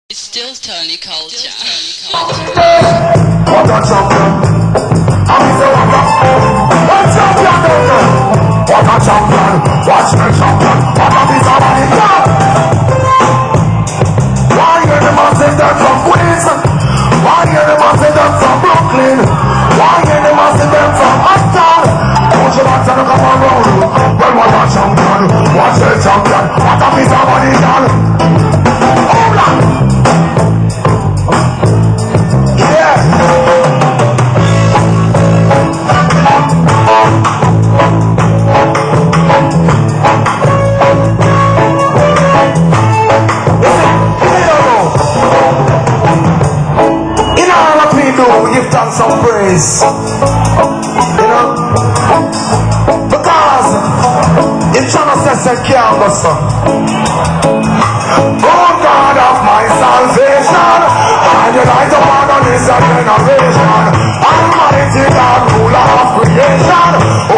It's still Tony culture. What a champion! What champion? What a champion! Watch the champion! What a piece of money! Why you the man say that from Queens? Why you the man say that from Brooklyn? Why you the man say that from Uptown? Don't you want to come around? Well, what a champion! Watch the champion! What a piece of money! Hold on! Give thanks and praise, you know, because it's trying to say can't go so. Oh God of my salvation, and you light upon this generation, Almighty God, ruler of creation.